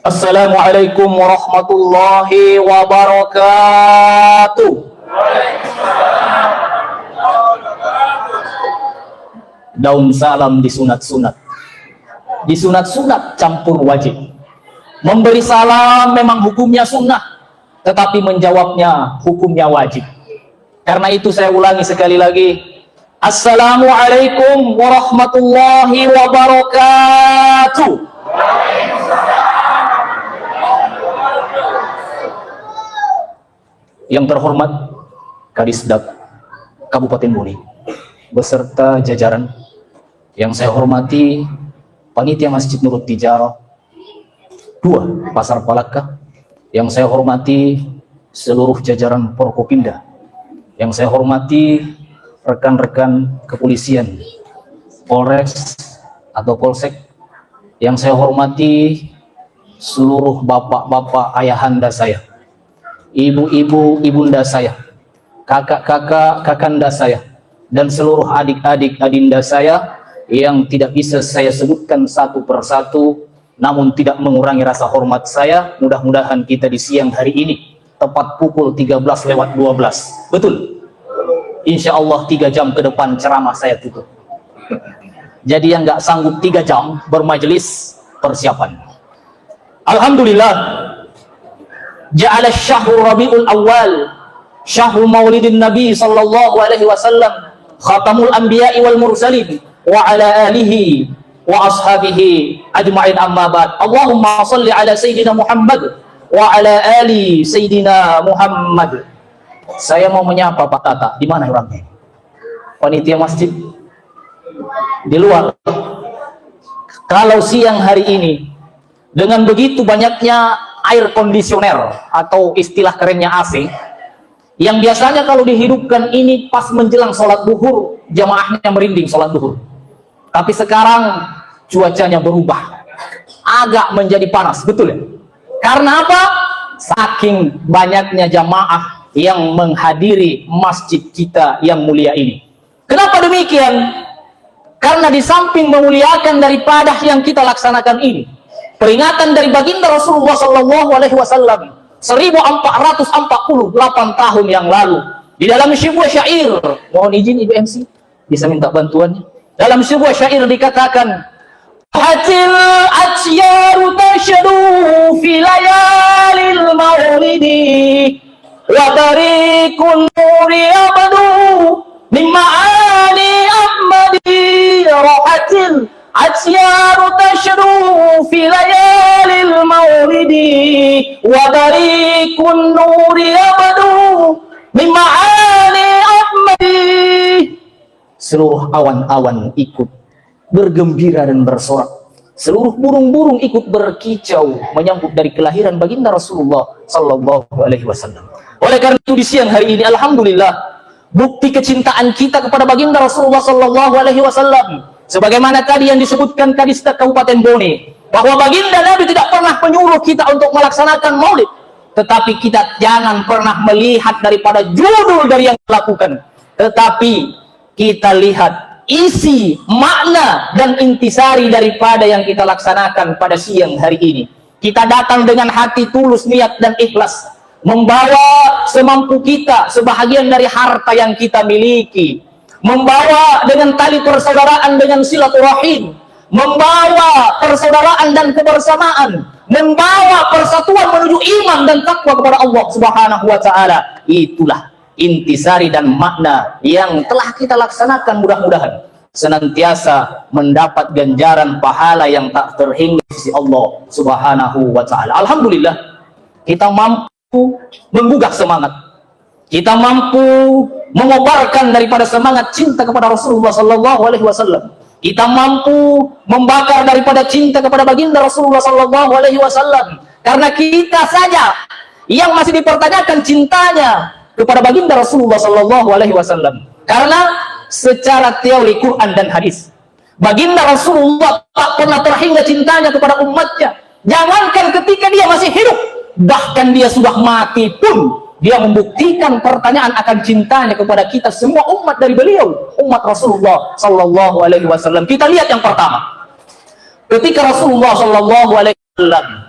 Assalamualaikum warahmatullahi wabarakatuh. Daun salam disunat-sunat. Disunat-sunat campur wajib. Memberi salam memang hukumnya sunnah, tetapi menjawabnya hukumnya wajib. Karena itu saya ulangi sekali lagi. Assalamualaikum warahmatullahi wabarakatuh. Yang terhormat Kadisdaq Kabupaten Bone beserta jajaran, yang saya hormati Panitia Masjid Nurut Tijarah 2 Pasar Palaka, yang saya hormati seluruh jajaran Forkopimda, yang saya hormati rekan-rekan kepolisian Polres atau Polsek, yang saya hormati seluruh bapak-bapak ayahanda saya, ibu-ibu ibunda saya, kakak-kakak kakanda saya, dan seluruh adik-adik adinda saya yang tidak bisa saya sebutkan satu persatu, namun tidak mengurangi rasa hormat saya. Mudah-mudahan kita di siang hari ini tepat pukul 13:12, betul, insya Allah 3 jam ke depan ceramah saya tutup. Jadi yang nggak sanggup 3 jam bermajelis, persiapan. Alhamdulillah, ja'ala syahrul rabiul awal syahrul maulidin nabi sallallahu alaihi wasallam khatamul anbiya'i wal mursalin wa ala alihi wa ashabihi ajma'in, amma ba'd. Allahumma salli ala sayyidina Muhammad wa ala ali sayyidina Muhammad. Saya mau menyapa Pak Tata. Di mana orangnya? Panitia masjid di luar. Kalau siang hari ini dengan begitu banyaknya air kondisioner atau istilah kerennya AC, yang biasanya kalau dihidupkan ini pas menjelang sholat duhur, jamaahnya merinding sholat duhur. Tapi sekarang cuacanya berubah, agak menjadi panas, betul ya? Karena apa? Saking banyaknya jamaah yang menghadiri masjid kita yang mulia ini. Kenapa demikian? Karena di samping memuliakan daripada yang kita laksanakan ini, peringatan dari baginda Rasulullah Sallallahu Alaihi Wasallam 1448 tahun yang lalu, di dalam sebuah syair, mohon izin Ibu MC bisa minta bantuannya. Dalam sebuah syair dikatakan, hatil asyaru tashadu fi layalil maulidi wa tariqun nuri abadu mimma ani ahmadi, rahatil asyaru tashadu fi layalil maulidi wa tariqun nuri abadu mimma ani ahmadi. Seluruh awan-awan ikut bergembira dan bersorak, seluruh burung-burung ikut berkicau menyambut dari kelahiran baginda Rasulullah Sallallahu Alaihi Wasallam. Oleh karena itu di siang hari ini, alhamdulillah, bukti kecintaan kita kepada baginda Rasulullah Sallallahu Alaihi Wasallam, sebagaimana tadi yang disebutkan Kadisdaq Kabupaten Bone, bahwa baginda Nabi tidak pernah menyuruh kita untuk melaksanakan maulid, tetapi kita jangan pernah melihat daripada judul dari yang dilakukan, tetapi kita lihat isi, makna, dan intisari daripada yang kita laksanakan pada siang hari ini. Kita datang dengan hati tulus, niat, dan ikhlas, membawa semampu kita sebahagian dari harta yang kita miliki, membawa dengan tali persaudaraan dengan silaturahim, membawa persaudaraan dan kebersamaan, membawa persatuan menuju iman dan takwa kepada Allah Subhanahu wa Ta'ala. Itulah intisari dan makna yang telah kita laksanakan. Mudah-mudahan senantiasa mendapat ganjaran pahala yang tak terhingga di Allah Subhanahu wa Ta'ala. Alhamdulillah, kita mampu menggugah semangat, kita mampu mengobarkan daripada semangat cinta kepada Rasulullah Sallallahu Alaihi Wasallam, kita mampu membakar daripada cinta kepada baginda Rasulullah Sallallahu Alaihi Wasallam. Karena kita saja yang masih dipertanyakan cintanya kepada baginda Rasulullah Sallallahu Alaihi Wasallam. Karena secara teori Quran dan hadis, baginda Rasulullah tak pernah terhingga cintanya kepada umatnya. Jangankan ketika dia masih hidup, bahkan dia sudah mati pun dia membuktikan pertanyaan akan cintanya kepada kita semua umat dari beliau, umat Rasulullah Sallallahu Alaihi Wasallam. Kita lihat yang pertama, ketika Rasulullah Sallallahu Alaihi Wasallam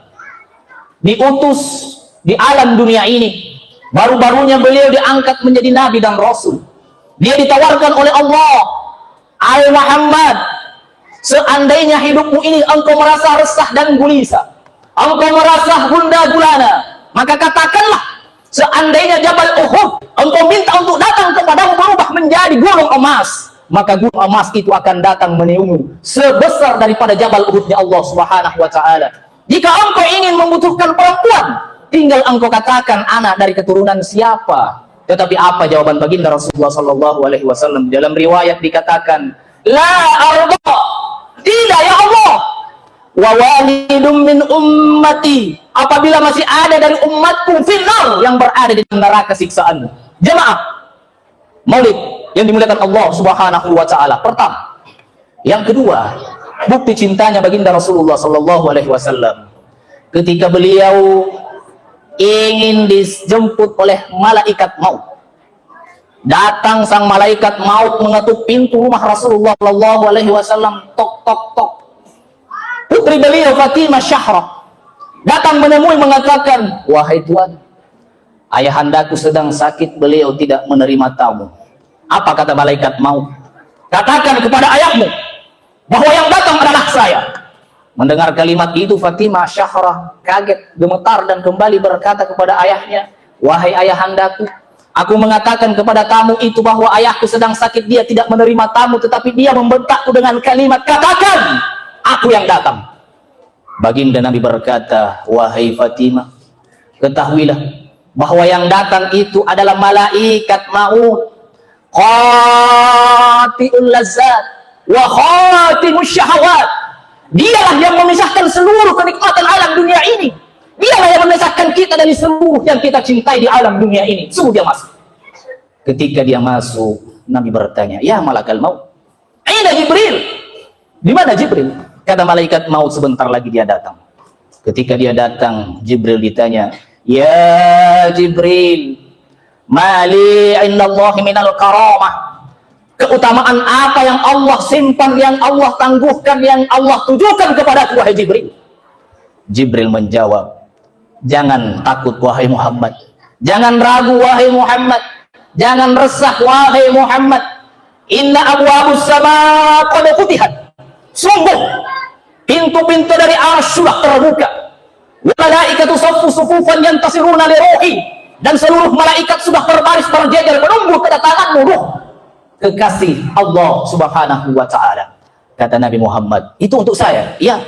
diutus di alam dunia ini. Baru-barunya beliau diangkat menjadi nabi dan rasul. Dia ditawarkan oleh Allah, "Hai Muhammad, seandainya hidupmu ini engkau merasa resah dan gelisah, engkau merasa gundah gulana, maka katakanlah, seandainya Jabal Uhud engkau minta untuk datang kepadamu berubah menjadi gunung emas, maka gunung emas itu akan datang meniupmu sebesar daripada Jabal Uhudnya Allah Subhanahu wa Ta'ala. Jika engkau ingin membutuhkan perempuan, tinggal engkau katakan anak dari keturunan siapa." Tetapi apa jawaban baginda Rasulullah Sallallahu Alaihi Wasallam? Dalam riwayat dikatakan, "La arda, tidak ya Allah, wa walidum min ummati, apabila masih ada dari umatku final yang berada di neraka siksaan." Jemaah Maulid yang dimuliakan Allah Subhanahu wa Ta'ala, pertama. Yang kedua, bukti cintanya baginda Rasulullah Sallallahu Alaihi Wasallam ketika beliau ingin dijemput oleh malaikat maut. Datang sang malaikat maut mengetuk pintu rumah Rasulullah Sallallahu Alaihi Wasallam. Tok tok tok. Putri beliau Fatimah Syahra datang menemui mengatakan, "Wahai Tuan, ayahandaku sedang sakit, beliau tidak menerima tamu." Apa kata malaikat maut? "Katakan kepada ayahmu bahwa yang datang adalah saya." Mendengar kalimat itu, Fatimah Syahra kaget, gemetar, dan kembali berkata kepada ayahnya, "Wahai ayahandaku, aku mengatakan kepada tamu itu bahwa ayahku sedang sakit, dia tidak menerima tamu, tetapi dia membentakku dengan kalimat, 'Katakan, aku yang datang.'" Baginda Nabi berkata, "Wahai Fatimah, ketahuilah bahwa yang datang itu adalah malaikat maut, qati'ul lazzat wa khatimus syahawat. Dialah yang memisahkan seluruh kenikmatan alam dunia ini. Dialah yang memisahkan kita dari seluruh yang kita cintai di alam dunia ini." Suruh dia masuk. Ketika dia masuk, Nabi bertanya, "Ya malakal maut, aina Jibril?" Di mana Jibril? Kata malaikat maut, "Sebentar lagi dia datang." Ketika dia datang, Jibril ditanya, "Ya Jibril, mali indallahi minal karamah, keutamaan apa yang Allah simpan, yang Allah tangguhkan, yang Allah tujukan kepada wahai Jibril?" Jibril menjawab, "Jangan takut wahai Muhammad, jangan ragu wahai Muhammad, jangan resah wahai Muhammad. Inna abwabus sama qad futihat. Sungguh pintu-pintu dari arsy sudah terbuka. Wal malaikatu saffu sufufan yantasiruna li ruhi, dan seluruh malaikat sudah berbaris berjejer menunggu kedatanganmu, ruh kekasih Allah Subhanahu wa Ta'ala." Kata Nabi Muhammad, "Itu untuk saya." "Ya,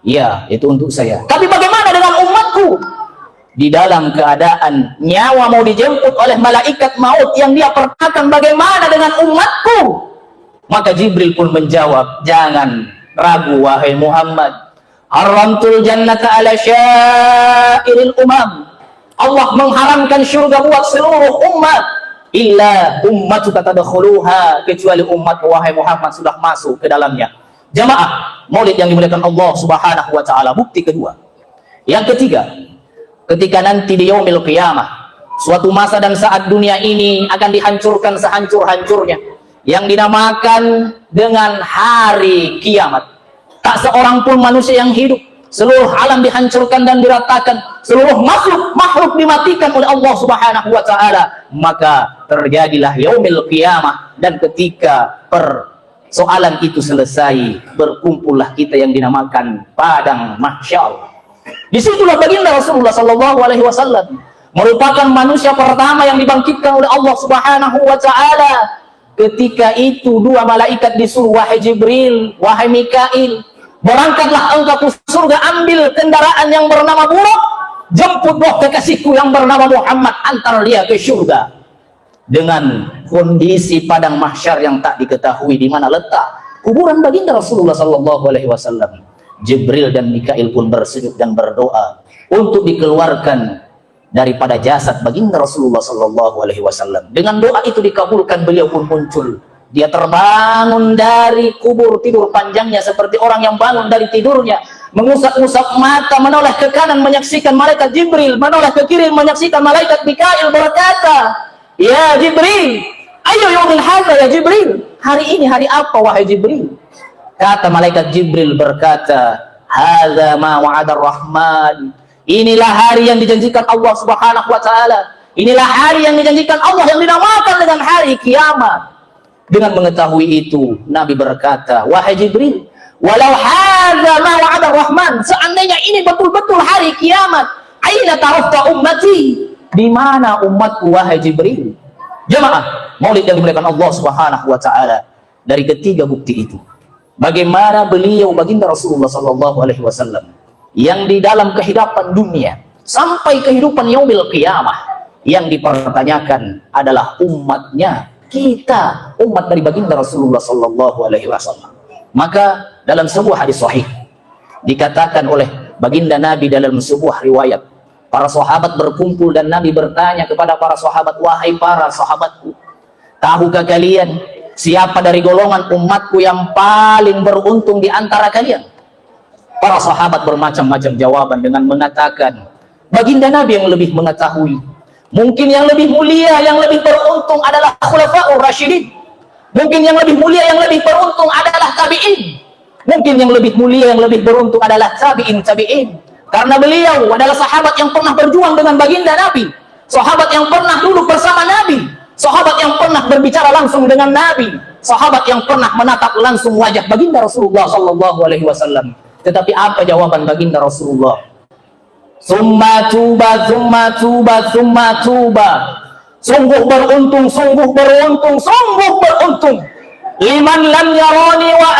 ya, itu untuk saya. Tapi bagaimana dengan umatku?" Di dalam keadaan nyawa mau dijemput oleh malaikat maut, yang dia pertanyakan, "Bagaimana dengan umatku?" Maka Jibril pun menjawab, "Jangan ragu wahai Muhammad. Haramtul jannata ala syairil umam. Allah mengharamkan syurga buat seluruh umat, illa ummatuka tadkhuluha, kecuali umat wahai Muhammad sudah masuk ke dalamnya." Jamaah Maulid yang dimuliakan Allah Subhanahu wa Ta'ala, bukti kedua. Yang ketiga, ketika nanti di yaumil qiyamah, suatu masa dan saat dunia ini akan dihancurkan sehancur-hancurnya, yang dinamakan dengan hari kiamat. Tak seorang pun manusia yang hidup, seluruh alam dihancurkan dan diratakan, seluruh makhluk dimatikan oleh Allah Subhanahu wa Ta'ala. Maka terjadilah yaumil qiyamah, dan ketika persoalan itu selesai, berkumpullah kita yang dinamakan padang mahsyar. Disitulah baginda Rasulullah Sallallahu Alaihi Wasallam merupakan manusia pertama yang dibangkitkan oleh Allah Subhanahu wa Ta'ala. Ketika itu dua malaikat disuruh, "Wahai Jibril, wahai Mikail, berangkatlah engkau ke surga, ambil kendaraan yang bernama buruk, jemput roh kekasihku yang bernama Muhammad, antar dia ke surga." Dengan kondisi padang mahsyar yang tak diketahui di mana letak kuburan baginda Rasulullah Sallallahu Alaihi Wasallam, Jibril dan Mikail pun bersujud dan berdoa untuk dikeluarkan daripada jasad baginda Rasulullah Sallallahu Alaihi Wasallam. Dengan doa itu dikabulkan, beliau pun muncul. Dia terbangun dari kubur, tidur panjangnya seperti orang yang bangun dari tidurnya, mengusap-usap mata, menoleh ke kanan menyaksikan malaikat Jibril, menoleh ke kiri menyaksikan malaikat Mikail, berkata, "Ya Jibril, ayo yaumil hadza ya Jibril, hari ini hari apa wahai Jibril?" Kata malaikat Jibril berkata, "Hadza ma wa'ada Rahman, Inilah hari yang dijanjikan Allah Subhanahu wa taala. Inilah hari yang dijanjikan Allah yang dinamakan dengan hari kiamat. Dengan mengetahui itu, Nabi berkata, wahai Jibril, walau hadza ma wa'ada Rahman, seandainya ini betul-betul hari kiamat, aina tarafta ummati? Di mana umatku wahai Jibril? Jemaah Maulid yang dimuliakan Allah Subhanahu wa taala, dari ketiga bukti itu, bagaimana beliau baginda Rasulullah sallallahu alaihi wasallam yang di dalam kehidupan dunia sampai kehidupan yaumil qiyamah yang dipertanyakan adalah umatnya, kita umat dari baginda Rasulullah sallallahu alaihi wasallam. Maka dalam sebuah hadis sahih dikatakan oleh baginda Nabi dalam sebuah riwayat, para sahabat berkumpul dan Nabi bertanya kepada para sahabat, wahai para sahabatku, tahukah kalian siapa dari golongan umatku yang paling beruntung di antara kalian? Para sahabat bermacam-macam jawaban dengan mengatakan, baginda Nabi yang lebih mengetahui. Mungkin yang lebih mulia, yang lebih beruntung adalah khulafaur rasyidin. Mungkin yang lebih mulia, yang lebih beruntung adalah tabi'in. Mungkin yang lebih mulia, yang lebih beruntung adalah tabi'in. Karena beliau adalah sahabat yang pernah berjuang dengan baginda Nabi, sahabat yang pernah duduk bersama Nabi, sahabat yang pernah berbicara langsung dengan Nabi, sahabat yang pernah menatap langsung wajah baginda Rasulullah sallallahu alaihi wasallam. Tetapi apa jawaban baginda Rasulullah? Summa tuba, summa tuba, summa tuba. Sungguh beruntung, sungguh beruntung, sungguh beruntung. Liman lam yarani wa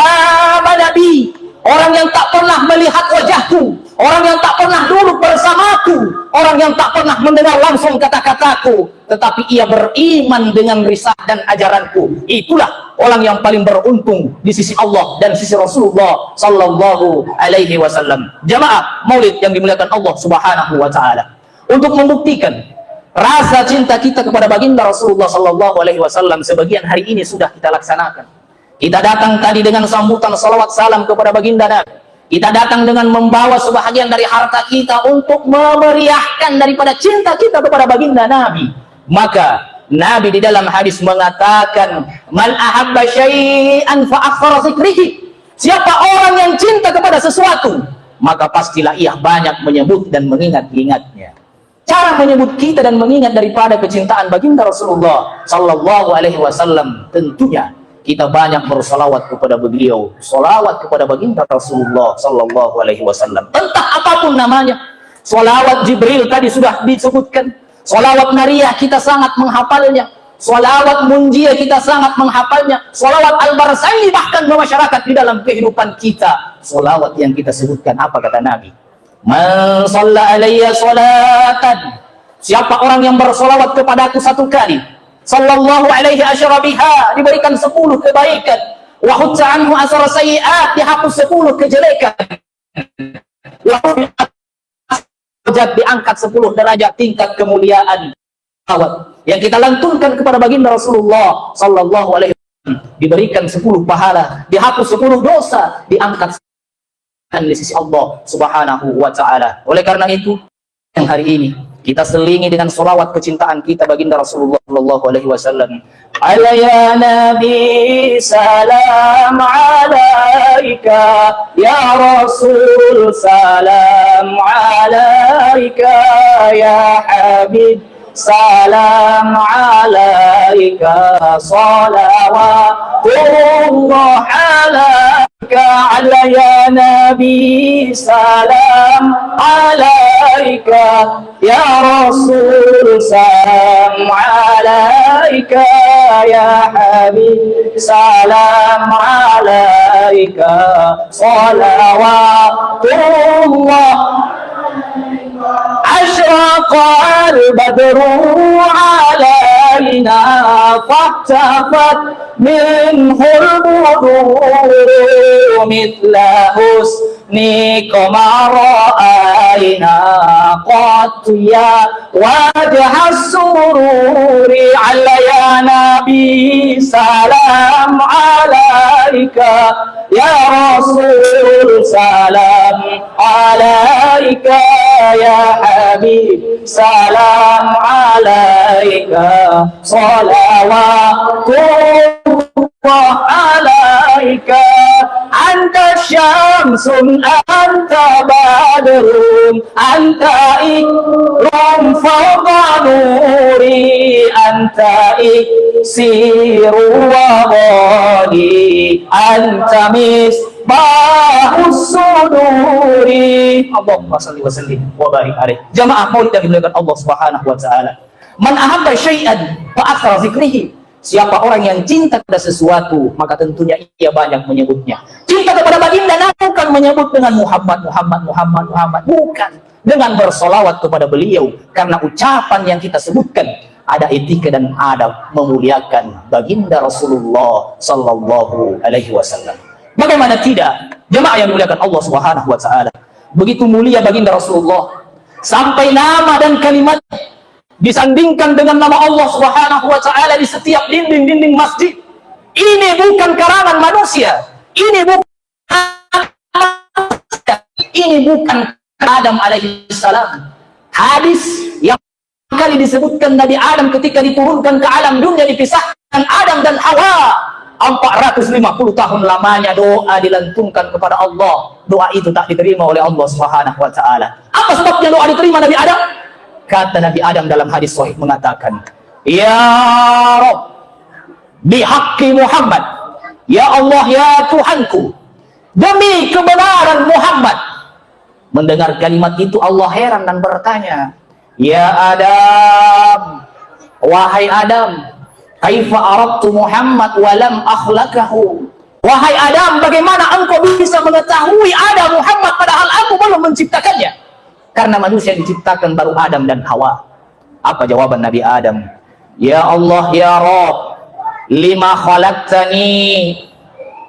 amana bi. Orang yang tak pernah melihat wajahku, orang yang tak pernah duduk bersamaku, orang yang tak pernah mendengar langsung kata-kataku, tetapi ia beriman dengan risalah dan ajaranku. Itulah orang yang paling beruntung di sisi Allah dan sisi Rasulullah sallallahu alaihi wasallam. Jamaah Maulid yang dimuliakan Allah Subhanahu wa taala, untuk membuktikan rasa cinta kita kepada baginda Rasulullah sallallahu alaihi wasallam, sebagian hari ini sudah kita laksanakan. Kita datang tadi dengan sambutan salawat salam kepada baginda Nabi. Kita datang dengan membawa sebahagian dari harta kita untuk memeriahkan daripada cinta kita kepada baginda Nabi. Maka Nabi di dalam hadis mengatakan, man ahabba syai'an fa aktsara dzikrihi. Siapa orang yang cinta kepada sesuatu, maka pastilah ia banyak menyebut dan mengingat-ingatnya. Cara menyebut kita dan mengingat daripada kecintaan baginda Rasulullah sallallahu alaihi wasallam, tentunya kita banyak bersalawat kepada beliau, salawat kepada baginda Rasulullah sallallahu alaihi wasallam. Entah apapun namanya. Salawat Jibril tadi sudah disebutkan. Salawat Nariyah kita sangat menghafalnya. Salawat Munjiyah kita sangat menghafalnya. Salawat Al-Barsani bahkan masyarakat di dalam kehidupan kita. Salawat yang kita sebutkan, apa kata Nabi? Man shalla alayya salatan. Siapa orang yang bersalawat kepadaku satu kali, sallallahu alaihi asyara biha, diberikan 10 kebaikan, wa hutta anhu asara sayyi'at, dihapus 10 kejelekan, diangkat 10 derajat tingkat kemuliaan. Yang kita lantunkan kepada baginda Rasulullah sallallahu alaihi wasallam diberikan 10 pahala, dihapus 10 dosa, diangkat di sisi Allah Subhanahu wa taala. Oleh karena itu, yang hari ini kita selingi dengan salawat kecintaan kita baginda Rasulullah sallallahu alaihi wasallam. Ala ya Nabi salam alaika, ya Rasul salam alaika, ya Habib salam alaika, salawatullah alaika. Ala ya Nabi salam alaika, ya Rasul salam alaika, ya Habib salam alaika, salawatullah. Ashraqal badru alaina, fahtafat minhul budur, mithla husni qamara aina, qad ya wajhas sururi. Ala ya Nabi salam alaika, ya Rasul salam alaika, ya Habib salam alaika, salawatullah alaika. Anta syamsun anta badrun anta ikram fawqa nuri anta iksiru wa ghadi anta misbahus suduri. Allahumma salli wa sallim wa barik alaih. Jamaah maulid yang dimuliakan Allah Subhanahu wa taala. Man ahabba syai'an fa aktsara zikrihi. Siapa orang yang cinta kepada sesuatu, maka tentunya ia banyak menyebutnya. Cinta kepada baginda bukan menyebut dengan Muhammad, Muhammad, Muhammad, Muhammad. Bukan. Dengan bersolawat kepada beliau. Karena ucapan yang kita sebutkan ada etika dan adab memuliakan baginda Rasulullah sallallahu alaihi wasallam. Bagaimana tidak? Jemaah yang dimuliakan Allah Subhanahu wa taala. Begitu mulia baginda Rasulullah sampai nama dan kalimat disandingkan dengan nama Allah Subhanahu wa taala di setiap dinding-dinding masjid. Ini bukan karangan manusia. Ini bukan Adam alaihi salam. Hadis yang kali disebutkan Nabi Adam ketika diturunkan ke alam dunia, dipisahkan Adam dan Hawa. 450 tahun lamanya doa dilantunkan kepada Allah. Doa itu tak diterima oleh Allah Subhanahu wa taala. Apa sebabnya doa diterima Nabi Adam? Kata Nabi Adam dalam hadis sahih mengatakan, Ya Rabb, bihaqqi Muhammad, Ya Allah, ya Tuhanku, demi kebenaran Muhammad. Mendengar kalimat itu Allah heran dan bertanya, Ya Adam, wahai Adam, kaifa aradtu Muhammad walam akhlaqahu. Wahai Adam, bagaimana engkau bisa mengetahui ada Muhammad padahal aku belum menciptakannya? Karena manusia diciptakan baru Adam dan Hawa. Apa jawaban Nabi Adam? Ya Allah, ya Rabb, lima khalaqtani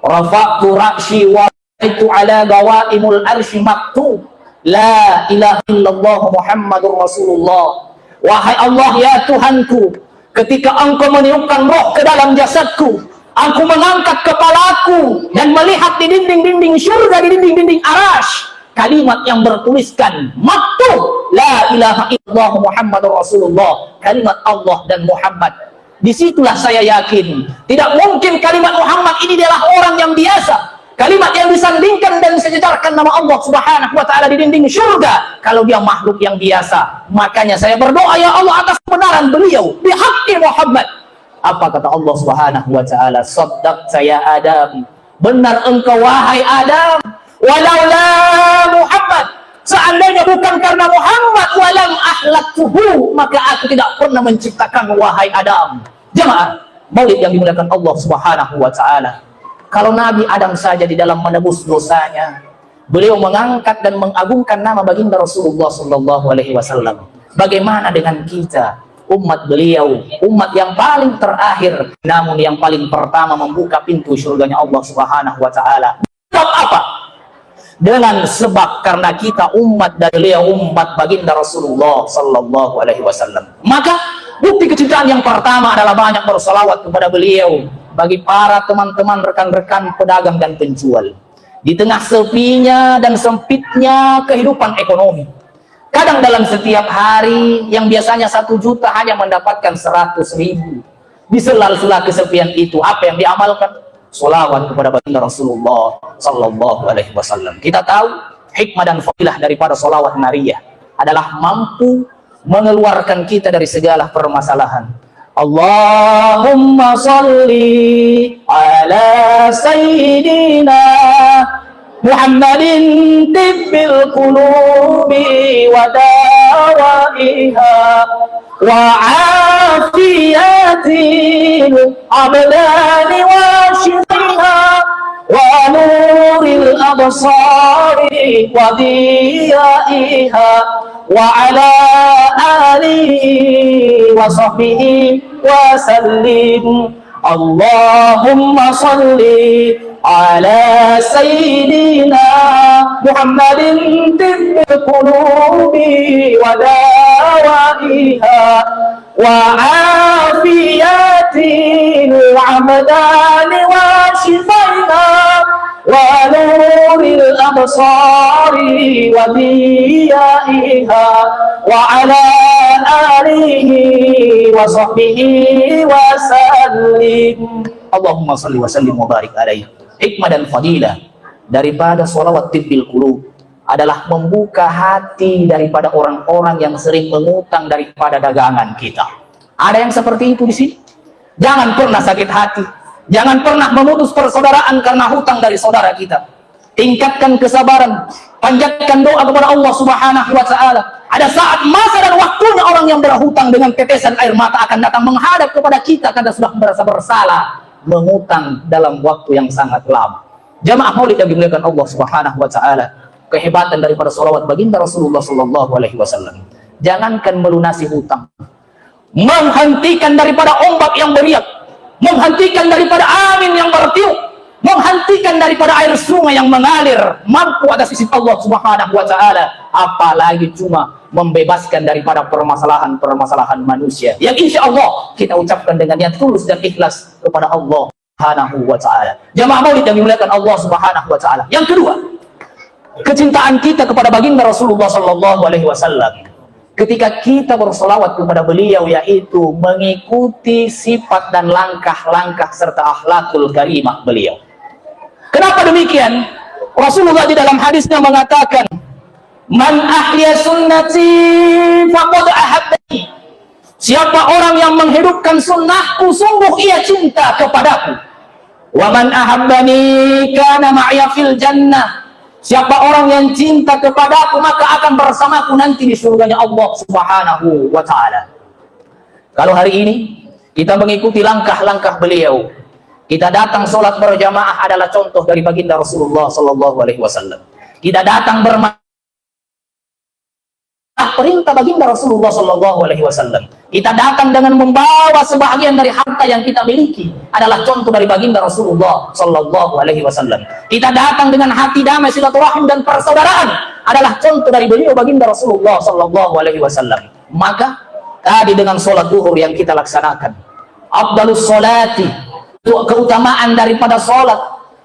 rafa'tu ra'syi wa itu ala gawaimul arsy maktub la ilaha illallah Muhammadur Rasulullah. Wahai Allah, ya Tuhanku, ketika engkau meniupkan roh ke dalam jasadku, aku mengangkat kepalaku dan melihat di dinding-dinding syurga, di dinding-dinding arasy, kalimat yang bertuliskan maktub la ilaha illallah Muhammadur Rasulullah, kalimat Allah dan Muhammad. Disitulah saya yakin tidak mungkin kalimat Muhammad ini adalah orang yang biasa, kalimat yang disandingkan dan disejajarkan nama Allah Subhanahu wa taala di dinding surga. Kalau dia makhluk yang biasa, makanya saya berdoa, ya Allah, atas kebenaran beliau, bihaqqi Muhammad. Apa kata Allah Subhanahu wa taala? Shaddaqta ya Adam, benar engkau wahai Adam. Walaula Muhammad, seandainya bukan karena Muhammad, walam ahlaktuhu, maka aku tidak pernah menciptakan wahai Adam. Jemaah maulid yang dimuliakan Allah Subhanahu wa taala. Kalau Nabi Adam saja di dalam menebus dosanya, beliau mengangkat dan mengagungkan nama baginda Rasulullah sallallahu alaihi wasallam. Bagaimana dengan kita, umat beliau, umat yang paling terakhir namun yang paling pertama membuka pintu surganya Allah Subhanahu wa taala? Sebab apa? Dengan sebab karena kita umat dari beliau, umat baginda Rasulullah sallallahu alaihi wasallam. Maka bukti kecintaan yang pertama adalah banyak bersalawat kepada beliau. Bagi para teman-teman, rekan-rekan pedagang dan penjual, di tengah sepinya dan sempitnya kehidupan ekonomi, kadang dalam setiap hari yang biasanya 1 juta hanya mendapatkan 100.000. Di sela-sela kesepian itu, apa yang diamalkan? Sholawat kepada baginda Rasulullah sallallahu alaihi wasallam. Kita tahu hikmah dan fadilah daripada sholawat nariyah adalah mampu mengeluarkan kita dari segala permasalahan. Allahumma salli ala sayyidina Muhammadin tibbil qulubi wa dawaiha wa afiyatil abdani wa shifiha wa nuril absari wa diyaiha wa ala alihi wa sahbihi wa sallim. Allahumma salli ala sayyidina Muhammadin tibbil qulubi wa dawaiha wa afiyatil abdani wa shifaiha wa nuril absari wa diyaiha wa ala alihi wa sahbihi wa sallim. Allahumma salli wa sallim wa barik alaihi. Hikmah dan fadilah daripada sholawat tibbil qulub adalah membuka hati daripada orang-orang yang sering mengutang daripada dagangan kita. Ada yang seperti itu di sini? Jangan pernah sakit hati, jangan pernah memutus persaudaraan karena hutang dari saudara kita. Tingkatkan kesabaran, panjatkan doa kepada Allah Subhanahu wa Ta'ala. Ada saat, masa dan waktunya orang yang berhutang dengan tetesan air mata akan datang menghadap kepada kita karena sudah merasa bersalah mengutang dalam waktu yang sangat lama. Jamaah maulid yang dimuliakan Allah Subhanahu wa Ta'ala, kehebatan daripada sholawat baginda Rasulullah Sallallahu Alaihi Wasallam. Jangankan melunasi hutang, menghentikan daripada ombak yang beriak, menghentikan daripada angin yang bertiup, menghentikan daripada air sungai yang mengalir, mampu atas sisi Allah Subhanahu wa Ta'ala, apalagi cuma membebaskan daripada permasalahan-permasalahan manusia yang insya Allah kita ucapkan dengan niat tulus dan ikhlas kepada Allah Subhanahu wa Ta'ala. Jamaah maulid yang dimuliakan Allah Subhanahu wa Ta'ala. Yang kedua, kecintaan kita kepada baginda Rasulullah Sallallahu Alaihi Wasallam ketika kita bersolawat kepada beliau, yaitu mengikuti sifat dan langkah-langkah serta akhlakul karimah beliau. Kenapa demikian? Rasulullah di dalam hadisnya mengatakan, man ahya sunnati faqad ahabbani. Siapa orang yang menghidupkan sunnahku, sungguh ia cinta kepadaku. Wa man ahabbani kana ma'ya fil jannah. Siapa orang yang cinta kepadaku, maka akan bersamaku nanti di surganya Allah Subhanahu wa Ta'ala. Kalau hari ini kita mengikuti langkah-langkah beliau, kita datang sholat berjamaah adalah contoh dari baginda Rasulullah Sallallahu Alaihi Wasallam. Kita datang perintah baginda Rasulullah Sallallahu Alaihi Wasallam. Kita datang dengan membawa sebahagian dari harta yang kita miliki adalah contoh dari baginda Rasulullah Sallallahu Alaihi Wasallam. Kita datang dengan hati damai, silaturahim dan persaudaraan adalah contoh dari beliau baginda Rasulullah Sallallahu Alaihi Wasallam. Maka tadi dengan sholat duhur yang kita laksanakan, afdalus sholati, keutamaan daripada sholat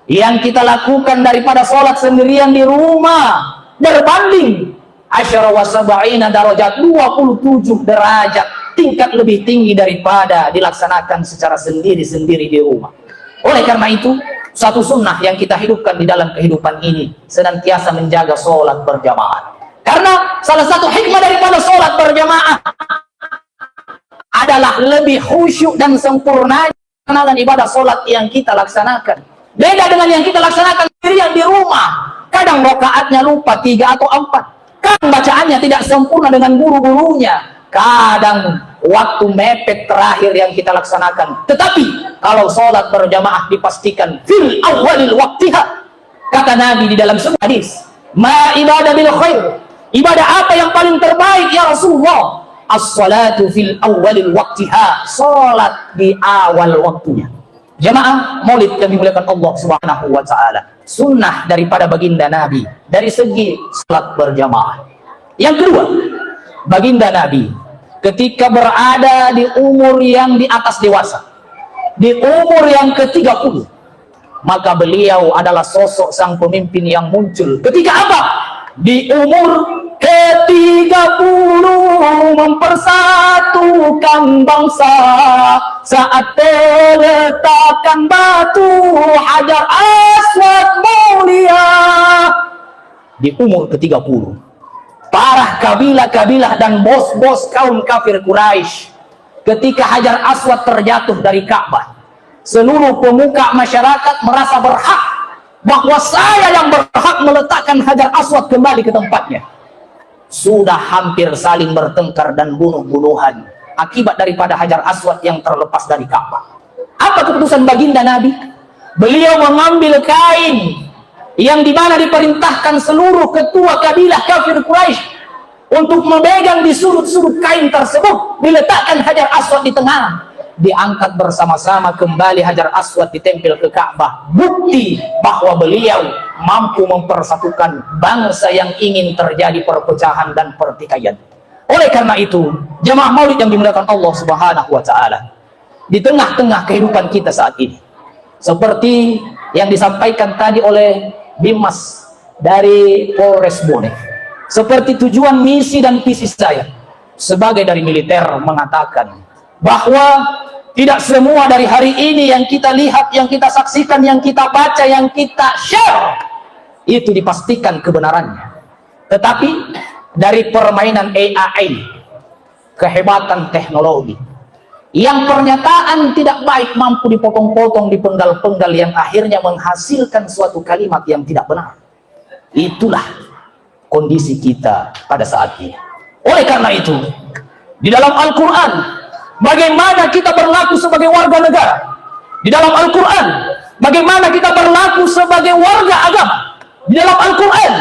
yang kita lakukan daripada sholat sendirian di rumah berbanding asyara wa sab'ina darajat, 27 derajat tingkat lebih tinggi daripada dilaksanakan secara sendiri-sendiri di rumah. Oleh karena itu, satu sunnah yang kita hidupkan di dalam kehidupan ini senantiasa menjaga sholat berjamaah. Karena salah satu hikmah daripada sholat berjamaah adalah lebih khusyuk dan sempurna dan ibadah sholat yang kita laksanakan. Beda dengan yang kita laksanakan sendirian di rumah. Kadang rakaatnya lupa 3 atau 4. Kadang bacaannya tidak sempurna dengan guru-gurunya. Kadang waktu mepet terakhir yang kita laksanakan. Tetapi kalau sholat berjamaah dipastikan fil awalil waktiha. Kata Nabi di dalam sebuah hadis, ma ibadah bil khair. Ibadah apa yang paling terbaik ya Rasulullah? As-salatu fil awalil waktiha. Sholat di awal waktunya. Jamaah maulid yang dimuliakan Allah Subhanahu wa Ta'ala, sunnah daripada baginda Nabi dari segi sholat berjamaah. Yang kedua, baginda Nabi ketika berada di umur yang di atas dewasa, di umur yang ke-30, maka beliau adalah sosok sang pemimpin yang muncul ketika apa? Di umur ke-30 mempersatukan bangsa saat letakkan batu Hajar Aswad mulia. Di umur ke-30, para kabilah-kabilah dan bos-bos kaum kafir Quraisy ketika Hajar Aswad terjatuh dari Ka'bah, seluruh pemuka masyarakat merasa berhak bahwa saya yang berhak meletakkan Hajar Aswad kembali ke tempatnya. Sudah hampir saling bertengkar dan bunuh-bunuhan akibat daripada Hajar Aswad yang terlepas dari Ka'bah. Apa keputusan baginda Nabi? Beliau mengambil kain yang dimana diperintahkan seluruh ketua kabilah kafir Quraisy untuk memegang di sudut-sudut kain tersebut, diletakkan Hajar Aswad di tengah, diangkat bersama-sama kembali Hajar Aswad ditempel ke Ka'bah. Bukti bahwa beliau mampu mempersatukan bangsa yang ingin terjadi perpecahan dan pertikaian. Oleh karena itu, jamaah maulid yang dimuliakan Allah Subhanahu wa Ta'ala, di tengah-tengah kehidupan kita saat ini, seperti yang disampaikan tadi oleh Bimas dari Polres Bone, seperti tujuan misi dan visi saya sebagai dari militer mengatakan bahwa tidak semua dari hari ini yang kita lihat, yang kita saksikan, yang kita baca, yang kita share itu dipastikan kebenarannya. Tetapi dari permainan AI, kehebatan teknologi, yang pernyataan tidak baik mampu dipotong-potong, dipenggal-penggal, yang akhirnya menghasilkan suatu kalimat yang tidak benar. Itulah kondisi kita pada saat ini. Oleh karena itu, di dalam Al-Quran, bagaimana kita berlaku sebagai warga negara. Di dalam Al-Quran, bagaimana kita berlaku sebagai warga agama. Di dalam Al-Quran,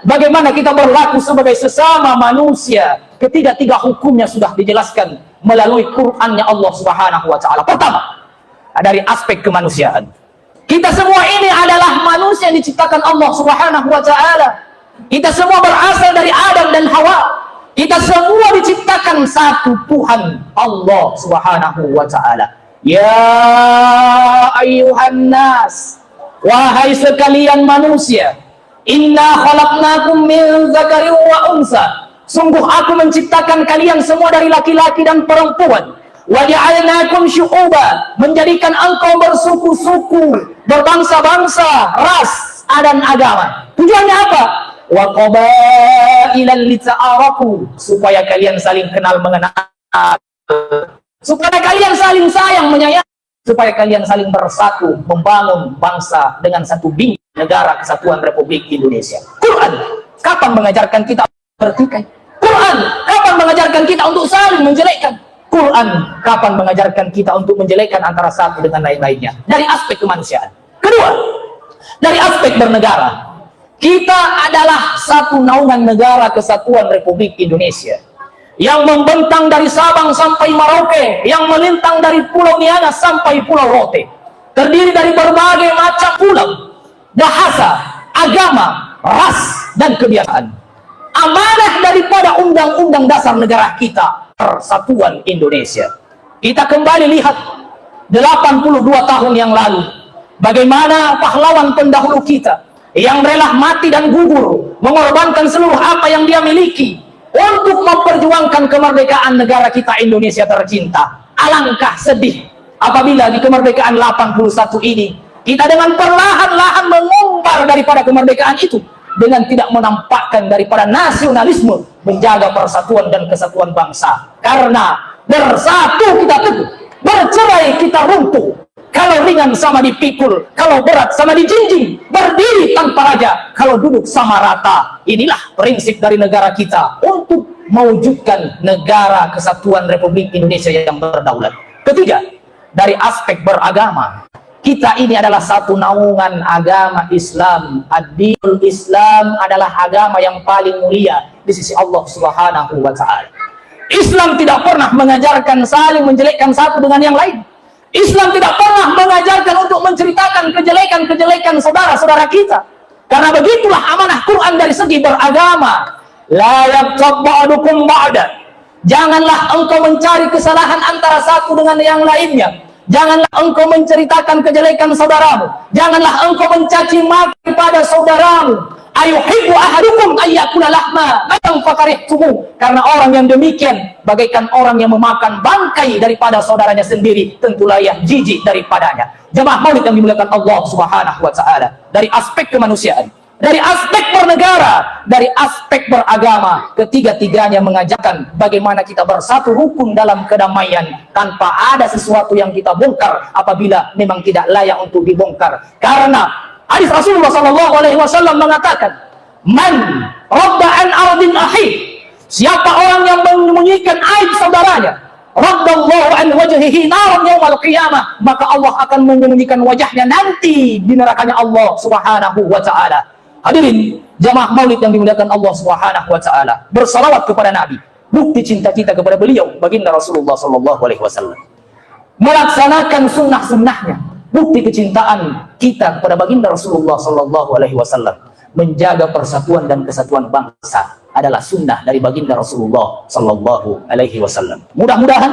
bagaimana kita berlaku sebagai sesama manusia. Ketiga-tiga hukumnya sudah dijelaskan melalui Qur'annya Allah Subhanahu wa Ta'ala. Pertama, dari aspek kemanusiaan. Kita semua ini adalah manusia yang diciptakan Allah Subhanahu wa Ta'ala. Kita semua berasal dari Adam dan Hawa. Kita semua diciptakan satu Tuhan, Allah Subhanahu wa Ta'ala. Ya ayyuhan nas, wahai sekalian manusia, inna khalaqnakum min dzakarin wa unsa. Sungguh aku menciptakan kalian semua dari laki-laki dan perempuan. Wa ja'alnakum syu'uba, menjadikan engkau bersuku-suku, berbangsa-bangsa, ras dan agama. Tujuannya apa? Wa qabailan lita'arafu, supaya kalian saling kenal mengenal, supaya kalian saling sayang menyayang, supaya kalian saling bersatu membangun bangsa dengan satu bingkai negara kesatuan Republik Indonesia. Quran kapan mengajarkan kita bertikai? Quran kapan mengajarkan kita untuk saling menjelekkan? Quran kapan mengajarkan kita untuk menjelekkan antara satu dengan lain-lainnya? Dari aspek kemanusiaan. Kedua, dari aspek bernegara. Kita adalah satu naungan negara kesatuan Republik Indonesia yang membentang dari Sabang sampai Merauke, yang melintang dari Pulau Niana sampai Pulau Rote, terdiri dari berbagai macam pulau, bahasa, agama, ras, dan kebiasaan. Amanah daripada undang-undang dasar negara kita, Persatuan Indonesia. Kita kembali lihat 82 tahun yang lalu, bagaimana pahlawan pendahulu kita yang rela mati dan gugur, mengorbankan seluruh apa yang dia miliki untuk memperjuangkan kemerdekaan negara kita Indonesia tercinta. Alangkah sedih apabila di kemerdekaan 81 ini kita dengan perlahan-lahan mengumbar daripada kemerdekaan itu dengan tidak menampakkan daripada nasionalisme, menjaga persatuan dan kesatuan bangsa. Karena bersatu kita teguh, bercerai kita runtuh. Kalau ringan sama dipikul, kalau berat sama dijinjing, berdiri tanpa raja, kalau duduk sama rata. Inilah prinsip dari negara kita untuk mewujudkan negara kesatuan Republik Indonesia yang berdaulat. Ketiga, dari aspek beragama, kita ini adalah satu naungan agama Islam. Ad-dinul Islam adalah agama yang paling mulia di sisi Allah Subhanahu wa Ta'ala. Islam tidak pernah mengajarkan saling menjelekkan satu dengan yang lain. Islam tidak pernah mengajarkan untuk menceritakan kejelekan-kejelekan saudara-saudara kita. Karena begitulah amanah Quran dari segi beragama. La yaghtab ba'dukum ba'da. Janganlah engkau mencari kesalahan antara satu dengan yang lainnya. Janganlah engkau menceritakan kejelekan saudaramu. Janganlah engkau mencaci maki pada saudaramu. Ayuhibbu ahadukum ayyakula lahma matan fakarihtumu. Karena orang yang demikian bagaikan orang yang memakan bangkai daripada saudaranya sendiri, tentulah yang jijik daripadanya. Jemaah Maulid yang dimuliakan Allah Subhanahu wa Ta'ala, dari aspek kemanusiaan, dari aspek bernegara, dari aspek beragama, ketiga-tiganya mengajarkan bagaimana kita bersatu rukun dalam kedamaian tanpa ada sesuatu yang kita bongkar apabila memang tidak layak untuk dibongkar. Karena hadis Rasulullah SAW mengatakan, man radda an ardin akhi, siapa orang yang menyembunyikan aib saudaranya, raddallahu an wajhihi naran yaumal qiyamah, maka Allah akan menyembunyikan wajahnya nanti di nerakanya Allah Subhanahu wa Ta'ala. Hadirin jamaah Maulid yang dimuliakan Allah Subhanahu wa Ta'ala, bersalawat kepada Nabi, bukti cinta kita kepada beliau, baginda Rasulullah SAW. Melaksanakan sunnah-sunnahnya, bukti kecintaan kita kepada baginda Rasulullah SAW. Menjaga persatuan dan kesatuan bangsa adalah sunnah dari baginda Rasulullah SAW. Mudah-mudahan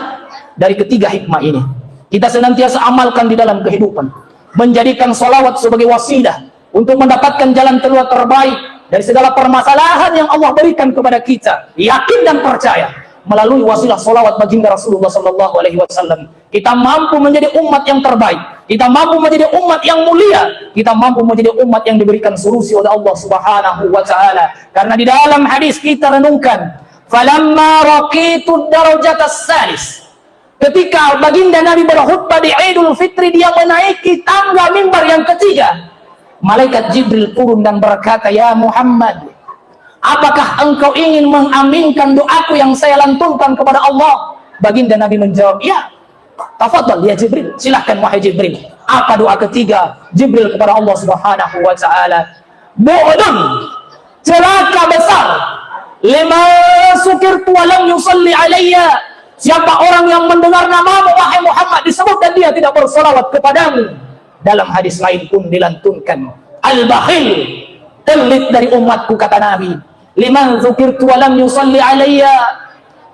dari ketiga hikmah ini kita senantiasa amalkan di dalam kehidupan, menjadikan salawat sebagai wasilah untuk mendapatkan jalan keluar terbaik dari segala permasalahan yang Allah berikan kepada kita. Yakin dan percaya melalui wasilah salawat baginda Rasulullah SAW Kita mampu menjadi umat yang terbaik. Kita mampu menjadi umat yang mulia. Kita mampu menjadi umat yang diberikan solusi oleh Allah Subhanahu wa taala. Karena di dalam hadis kita renungkan, falamma raqitu darajatas salis. Ketika baginda Nabi berkhutbah di Idul Fitri, dia menaiki tangga mimbar yang ketiga. Malaikat Jibril turun dan berkata, "Ya Muhammad, apakah engkau ingin mengaminkan doaku yang saya lantunkan kepada Allah?" Baginda Nabi menjawab, "Ya." "Tafadhal ya Jibril, silahkan wahai Jibril." Apa doa ketiga Jibril kepada Allah Subhanahu wa taala? "Bu'dun, celaka besar, lima sukirtu wa lam yusalli alayya." Siapa orang yang mendengar namamu wahai Muhammad disebut dan dia tidak bersalawat kepadamu. Dalam hadis lain pun dilantunkan, "Al-bakhil, pelit dari umatku," kata Nabi. "Liman dzukirtu wa lam yusalli alayya."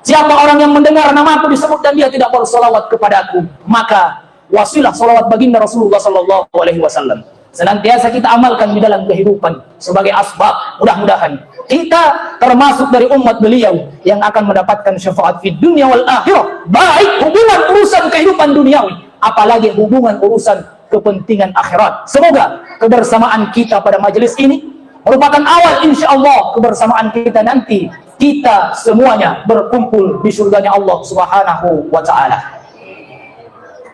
Siapa orang yang mendengar namaku disebut dan dia tidak bersalawat kepadaku, maka wasilah salawat baginda Rasulullah sallallahu alaihi wasallam senantiasa kita amalkan di dalam kehidupan sebagai asbab. Mudah-mudahan kita termasuk dari umat beliau yang akan mendapatkan syafaat di dunia wal akhirah, baik hubungan urusan kehidupan duniawi, apalagi hubungan urusan kepentingan akhirat. Semoga kebersamaan kita pada majelis ini merupakan awal insya Allah kebersamaan kita nanti, kita semuanya berkumpul di surganya Allah Subhanahu wa ta'ala.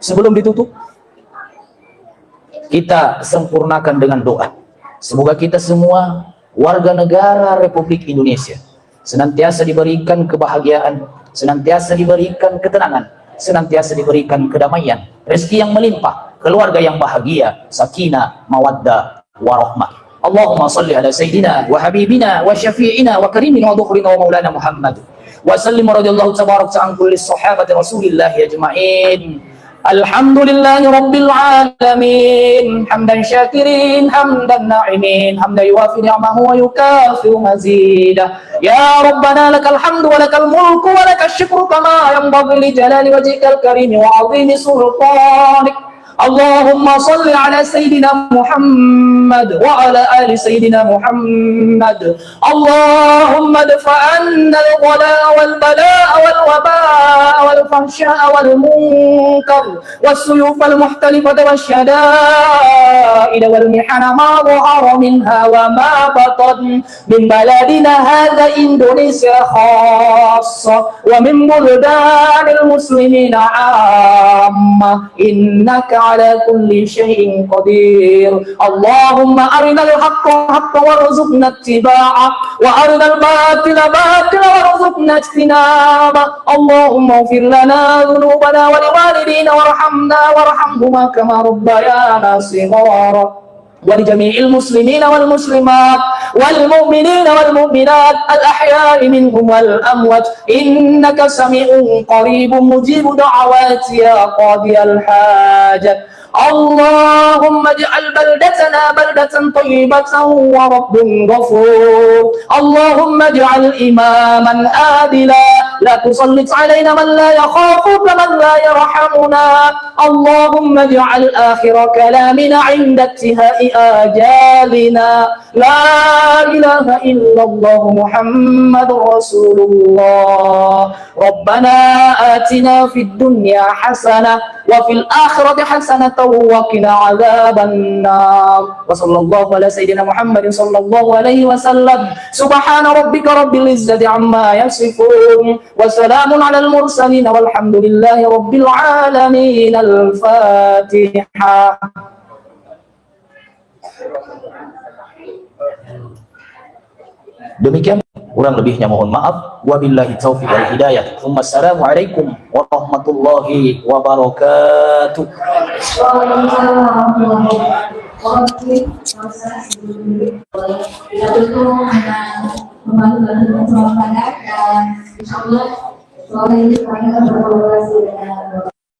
Sebelum ditutup, kita sempurnakan dengan doa. Semoga kita semua warga negara Republik Indonesia senantiasa diberikan kebahagiaan, senantiasa diberikan ketenangan, senantiasa diberikan kedamaian, rezeki yang melimpah, keluarga yang bahagia, sakinah, mawaddah, warahmah. Allahumma salli ala sayyidina wa habibina wa syafi'ina wa karimina wa dhukhrina wa maulana Muhammad wa sallim radhiyallahu tabarak an kulli sahabati rasulillahi ajma'in. Alhamdulillahi rabbil alamin, hamdan syakirin, hamdan na'imin, hamdan yuwafi ni'amahu wa yukafiru mazidah. Ya Rabbana lakal hamdu wa lakal mulku wa lakal syukru kama yanbaghi li jalali wajhikal karim wa 'azimi sultanik. Allahumma salli ala Sayyidina Muhammad wa ala ali Sayyidina Muhammad. Allahumma dafa'anna al-ghala wal-bala'a wal-waba'a wal-fahsya'a wal-munkar was-suyuf al-muhtalifata wasyada'ida wal-mihana ma dhahara minha wa ma batan min baladina hadha Indonesia khassa wa min buldanil muslimina 'amma innaka على كل شيء قدير. اللهم أرنا الحق حقا وارزقنا اتباعه وأرنا الباطل باطلا وارزقنا اجتنابه. اللهم اغفر لنا ذنوبنا ولوالدينا وارحمهما كما ربيانا صغارا. ولجميع المسلمين والمسلمات والمؤمنين والمؤمنات الأحياء منهم والأموات إنك سميع قريب مجيب دعوات يا قاضي الحاجة. اللهم اجعل بلدتنا بلدة طيبة ورب غفور. اللهم اجعل إماما عادلا لا تسلط علينا من لا يخافك من لا يرحمنا. اللهم اجعل آخر كلامنا عند انتهاء آجالنا لا إله إلا الله محمد رسول الله. ربنا آتنا في الدنيا حسنة وفي الآخرة حسنة وقنا عذاب النار. وصلى الله على سيدنا محمد صلى الله عليه وسلم. سبحان ربك رب العزة عما يصفون وسلام على المرسلين والحمد لله رب العالمين. الفاتحة. Demikian, kurang lebihnya mohon maaf. Wabillahi taufiq wal hidayah. Assalamualaikum warahmatullahi wabarakatuh. Kita tutup dengan membantu dan insya Allah sore ini kami akan berkolaborasi dengan